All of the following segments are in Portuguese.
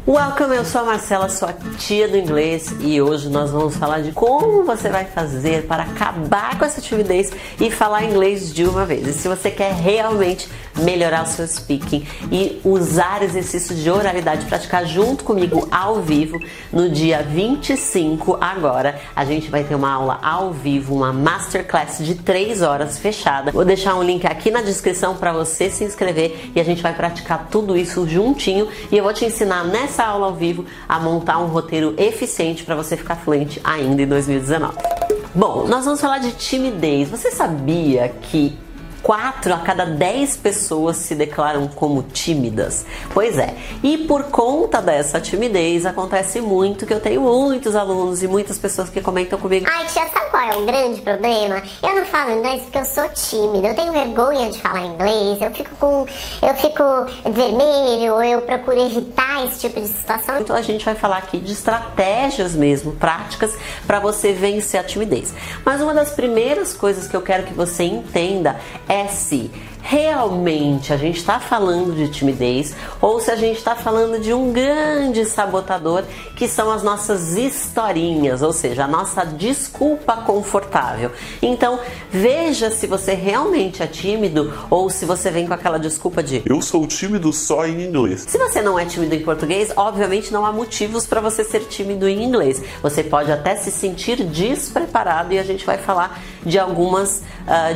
Welcome, eu sou a Marcela, sua tia do inglês, e hoje nós vamos falar de como você vai fazer para acabar com essa timidez e falar inglês de uma vez. E se você quer realmente melhorar o seu speaking e usar exercícios de oralidade, praticar junto comigo ao vivo, no dia 25 agora, a gente vai ter uma aula ao vivo, uma masterclass de 3 horas fechada. Vou deixar um link aqui na descrição para você se inscrever e a gente vai praticar tudo isso juntinho e eu vou te ensinar nessa aula ao vivo a montar um roteiro eficiente para você ficar fluente ainda em 2019. Bom, nós vamos falar de timidez. Você sabia que 4 a cada 10 pessoas se declaram como tímidas? Pois é, e por conta dessa timidez acontece muito que eu tenho muitos alunos e muitas pessoas que comentam comigo: ai tia, sabe qual é o grande problema? Eu não falo inglês porque eu sou tímida, eu tenho vergonha de falar inglês, eu fico vermelho, eu procuro evitar esse tipo de situação. Então a gente vai falar aqui de estratégias mesmo, práticas, para você vencer a timidez. Mas uma das primeiras coisas que eu quero que você entenda é se realmente a gente está falando de timidez ou se a gente está falando de um grande sabotador, que são as nossas historinhas, ou seja, a nossa desculpa confortável. Então veja se você realmente é tímido ou se você vem com aquela desculpa de eu sou tímido só em inglês. Se você não é tímido em português, obviamente não há motivos para você ser tímido em inglês. Você pode até se sentir despreparado e a gente vai falar de algumas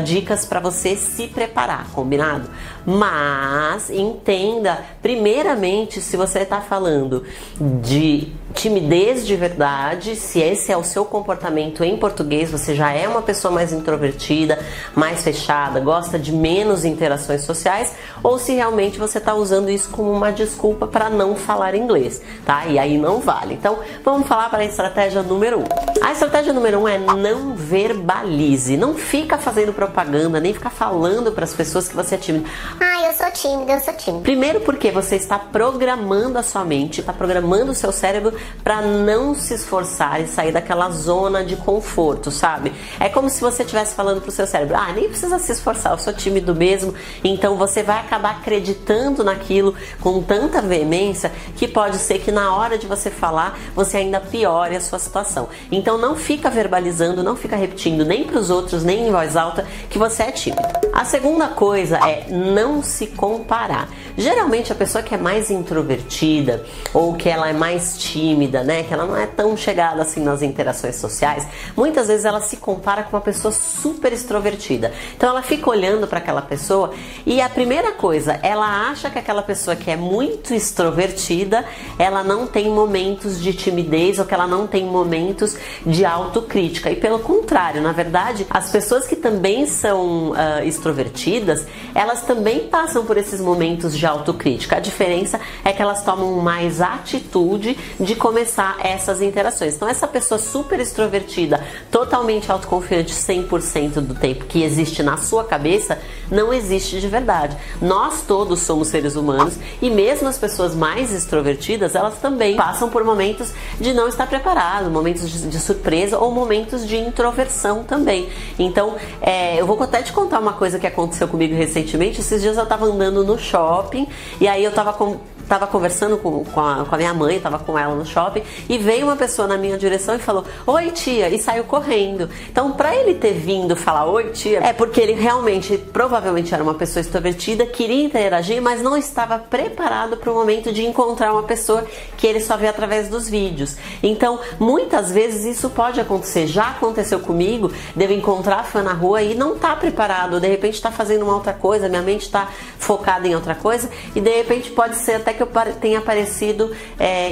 dicas para você se preparar, combinado? Mas entenda, primeiramente, se você está falando de timidez de verdade, se esse é o seu comportamento em português, você já é uma pessoa mais introvertida, mais fechada, gosta de menos interações sociais, ou se realmente você está usando isso como uma desculpa para não falar inglês, tá? E aí não vale. Então, vamos falar para a estratégia número 1. A estratégia número 1 é não verbalize. Não fica fazendo propaganda, nem ficar falando para as pessoas que você é tímido. Ai, eu sou tímida, eu sou tímida. Primeiro porque você está programando a sua mente, está programando o seu cérebro para não se esforçar e sair daquela zona de conforto, sabe? É como se você estivesse falando pro seu cérebro: ah, nem precisa se esforçar, eu sou tímido mesmo. Então você vai acabar acreditando naquilo com tanta veemência que pode ser que na hora de você falar, você ainda piore a sua situação. Então não fica verbalizando, não fica repetindo nem pros outros, nem em voz alta que você é tímido. A segunda coisa é não se comparar. Geralmente a pessoa que é mais introvertida ou que ela é mais tímida, né, que ela não é tão chegada assim nas interações sociais, muitas vezes ela se compara com uma pessoa super extrovertida. Então ela fica olhando para aquela pessoa e a primeira coisa, ela acha que aquela pessoa que é muito extrovertida, ela não tem momentos de timidez ou que ela não tem momentos de autocrítica. E pelo contrário, na verdade, as pessoas que também são extrovertidas, elas também passam por esses momentos de autocrítica. A diferença é que elas tomam mais atitude de começar essas interações. Então essa pessoa super extrovertida, totalmente autoconfiante 100% do tempo que existe na sua cabeça, não existe de verdade. Nós todos somos seres humanos e mesmo as pessoas mais extrovertidas, elas também passam por momentos de não estar preparado, momentos de surpresa ou momentos de introversão também. Então eu vou até te contar uma coisa que aconteceu comigo recentemente. Esses dias eu estava andando no shopping e aí eu estava conversando com a minha mãe, estava com ela no shopping e veio uma pessoa na minha direção e falou: oi tia, e saiu correndo. Então para ele ter vindo falar oi tia, é porque ele realmente, provavelmente era uma pessoa extrovertida, queria interagir, mas não estava preparado para o momento de encontrar uma pessoa que ele só vê através dos vídeos. Então muitas vezes isso pode acontecer, já aconteceu comigo, devo encontrar a fã na rua e não tá preparado, de repente está fazendo uma outra coisa, minha mente está focada em outra coisa e de repente pode ser até que eu tenha parecido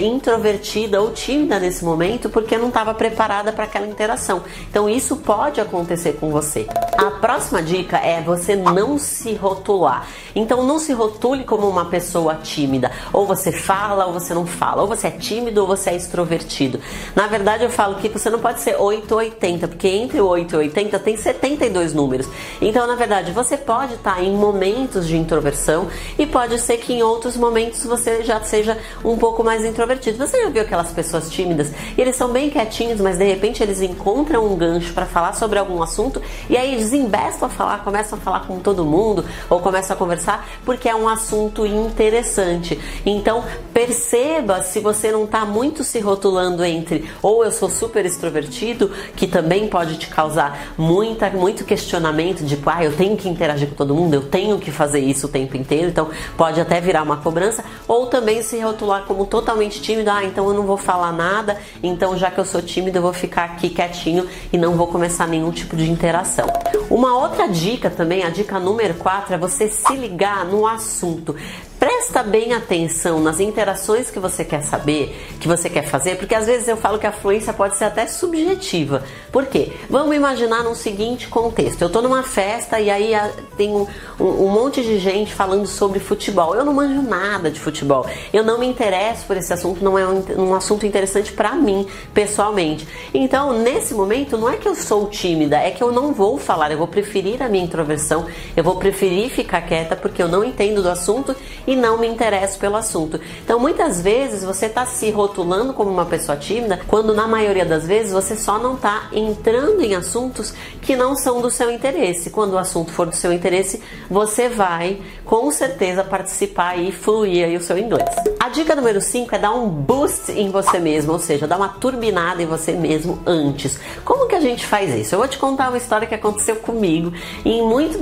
introvertida ou tímida nesse momento porque eu não estava preparada para aquela interação. Então isso pode acontecer com você. A próxima dica é você não se rotular. Então não se rotule como uma pessoa tímida. Ou você fala ou você não fala. Ou você é tímido ou você é extrovertido. Na verdade eu falo que você não pode ser 8 ou 80, porque entre o 8 e 80 tem 72 números. Então na verdade você pode estar em momentos de introversão e pode ser que em outros momentos você já seja um pouco mais introvertido. Você já viu aquelas pessoas tímidas? E eles são bem quietinhos, mas de repente eles encontram um gancho para falar sobre algum assunto e aí eles embestam a falar, começam a falar com todo mundo ou começam a conversar porque é um assunto interessante. Então perceba se você não está muito se rotulando entre ou eu sou super extrovertido, que também pode te causar muito questionamento de eu tenho que interagir com todo mundo, eu tenho que fazer isso o tempo inteiro, então pode até virar uma cobrança, ou também se rotular como totalmente tímido, então eu não vou falar nada, então já que eu sou tímido eu vou ficar aqui quietinho e não vou começar nenhum tipo de interação. Uma outra dica também, a dica número 4, é você se ligar no assunto. Presta bem atenção nas interações que você quer saber, que você quer fazer, porque às vezes eu falo que a fluência pode ser até subjetiva. Por quê? Vamos imaginar num seguinte contexto. Eu tô numa festa e aí tem um monte de gente falando sobre futebol. Eu não manjo nada de futebol. Eu não me interesso por esse assunto, não é um assunto interessante pra mim, pessoalmente. Então, nesse momento, não é que eu sou tímida, é que eu não vou falar, eu vou preferir a minha introversão, eu vou preferir ficar quieta porque eu não entendo do assunto e não me interesso pelo assunto. Então, muitas vezes você está se rotulando como uma pessoa tímida, quando na maioria das vezes você só não está entrando em assuntos que não são do seu interesse. Quando o assunto for do seu interesse, você vai com certeza participar e fluir aí o seu inglês. A dica número 5 é dar um boost em você mesmo, ou seja, dar uma turbinada em você mesmo antes. Como que a gente faz isso? Eu vou te contar uma história que aconteceu comigo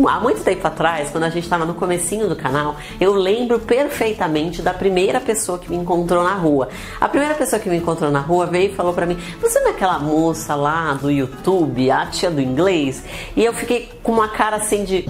há muito tempo atrás, quando a gente estava no comecinho do canal. Eu lembro perfeitamente da primeira pessoa que me encontrou na rua. A primeira pessoa que me encontrou na rua veio e falou pra mim: você não é aquela moça lá do YouTube, a tia do inglês? E eu fiquei com uma cara assim de...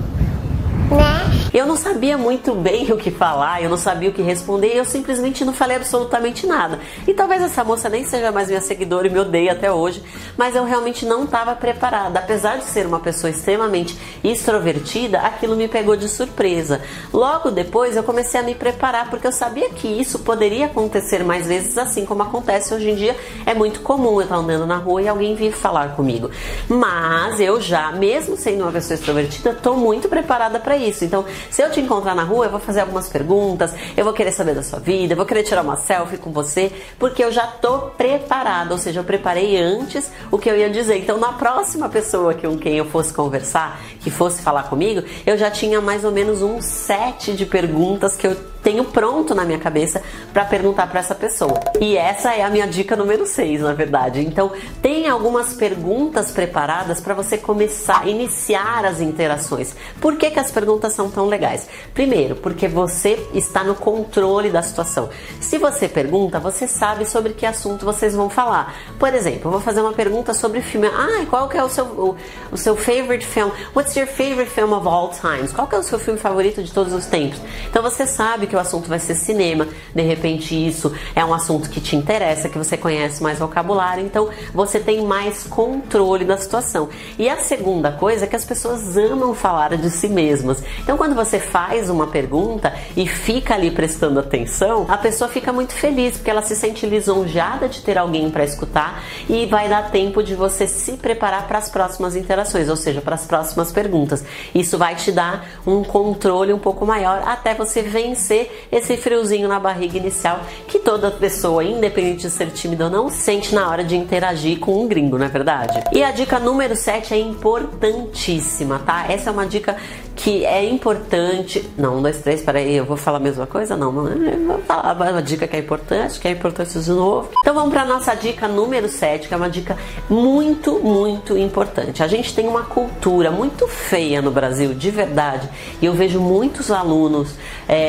Eu não sabia muito bem o que falar, eu não sabia o que responder e eu simplesmente não falei absolutamente nada. E talvez essa moça nem seja mais minha seguidora e me odeie até hoje, mas eu realmente não estava preparada. Apesar de ser uma pessoa extremamente extrovertida, aquilo me pegou de surpresa. Logo depois eu comecei a me preparar, porque eu sabia que isso poderia acontecer mais vezes, assim como acontece hoje em dia. É muito comum eu estar andando na rua e alguém vir falar comigo. Mas eu já, mesmo sendo uma pessoa extrovertida, estou muito preparada para isso. Então, se eu te encontrar na rua, eu vou fazer algumas perguntas, eu vou querer saber da sua vida, eu vou querer tirar uma selfie com você, porque eu já tô preparada, ou seja, eu preparei antes o que eu ia dizer. Então, na próxima pessoa com quem eu fosse conversar, que fosse falar comigo, eu já tinha mais ou menos um set de perguntas que eu tenho pronto na minha cabeça para perguntar para essa pessoa. E essa é a minha dica número 6, na verdade. Então, tem algumas perguntas preparadas para você começar a iniciar as interações. Por que as perguntas são tão legais? Primeiro, porque você está no controle da situação. Se você pergunta, você sabe sobre que assunto vocês vão falar. Por exemplo, eu vou fazer uma pergunta sobre filme. Qual que é o seu favorite film? What's your favorite film of all times? Qual que é o seu filme favorito de todos os tempos? Então você sabe que o assunto vai ser cinema. De repente isso é um assunto que te interessa, que você conhece mais vocabulário, então você tem mais controle da situação. E a segunda coisa é que as pessoas amam falar de si mesmas. Então quando você faz uma pergunta e fica ali prestando atenção, a pessoa fica muito feliz, porque ela se sente lisonjeada de ter alguém para escutar e vai dar tempo de você se preparar para as próximas interações, ou seja, para as próximas perguntas. Isso vai te dar um controle um pouco maior até você vencer esse friozinho na barriga inicial que toda pessoa, independente de ser tímida ou não, sente na hora de interagir com um gringo, não é verdade? E a dica número 7 é importantíssima, tá? Essa é uma dica que é importante. Não, 1, 2, 3, peraí, eu vou falar a mesma coisa? Não, eu vou falar uma dica que é importante de novo. Então vamos para a nossa dica número 7, que é uma dica muito, muito importante. A gente tem uma cultura muito feia no Brasil, de verdade, e eu vejo muitos alunos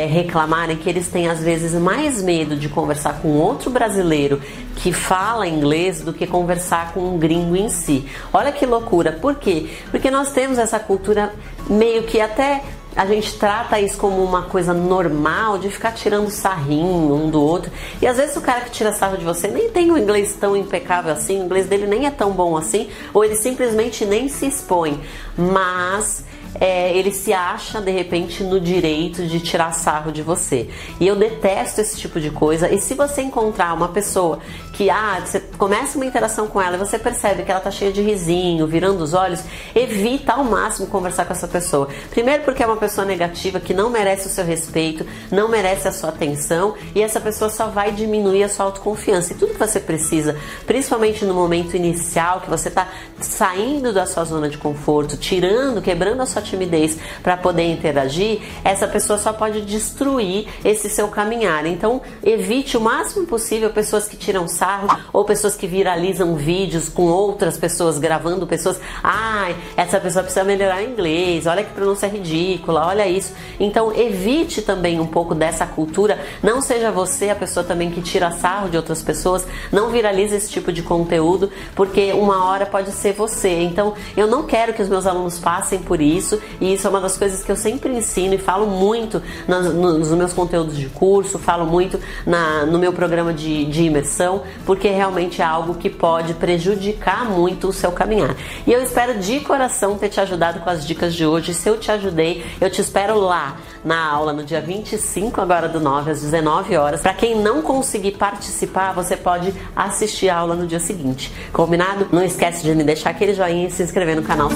reclamarem que eles têm às vezes mais medo de conversar com outro brasileiro que fala inglês do que conversar com um gringo em si. Olha que loucura, por quê? Porque nós temos essa cultura meio que até a gente trata isso como uma coisa normal de ficar tirando sarrinho um do outro. E às vezes o cara que tira sarro de você nem tem um inglês tão impecável assim, o inglês dele nem é tão bom assim, ou ele simplesmente nem se expõe. Mas ele se acha, de repente, no direito de tirar sarro de você. E eu detesto esse tipo de coisa. E se você encontrar uma pessoa que você começa uma interação com ela e você percebe que ela tá cheia de risinho, virando os olhos, evita ao máximo conversar com essa pessoa. Primeiro porque é uma pessoa negativa que não merece o seu respeito, não merece a sua atenção, e essa pessoa só vai diminuir a sua autoconfiança. E tudo que você precisa, principalmente no momento inicial, que você tá saindo da sua zona de conforto, quebrando a sua timidez para poder interagir, essa pessoa só pode destruir esse seu caminhar. Então, evite o máximo possível pessoas que tiram sarro ou pessoas que viralizam vídeos com outras pessoas, gravando pessoas. Ai, essa pessoa precisa melhorar o inglês, olha que pronúncia ridícula, olha isso. Então, evite também um pouco dessa cultura. Não seja você a pessoa também que tira sarro de outras pessoas, não viralize esse tipo de conteúdo, porque uma hora pode ser você. Então, eu não quero que os meus alunos passem por isso, e isso é uma das coisas que eu sempre ensino e falo muito nos meus conteúdos de curso, falo muito no meu programa de imersão, porque realmente é algo que pode prejudicar muito o seu caminhar. E eu espero de coração ter te ajudado com as dicas de hoje. Se eu te ajudei, eu te espero lá na aula no dia 25, agora do 9 às 19 horas. Para quem não conseguir participar, você pode assistir a aula no dia seguinte. Combinado? Não esquece de me deixar aquele joinha e se inscrever no canal.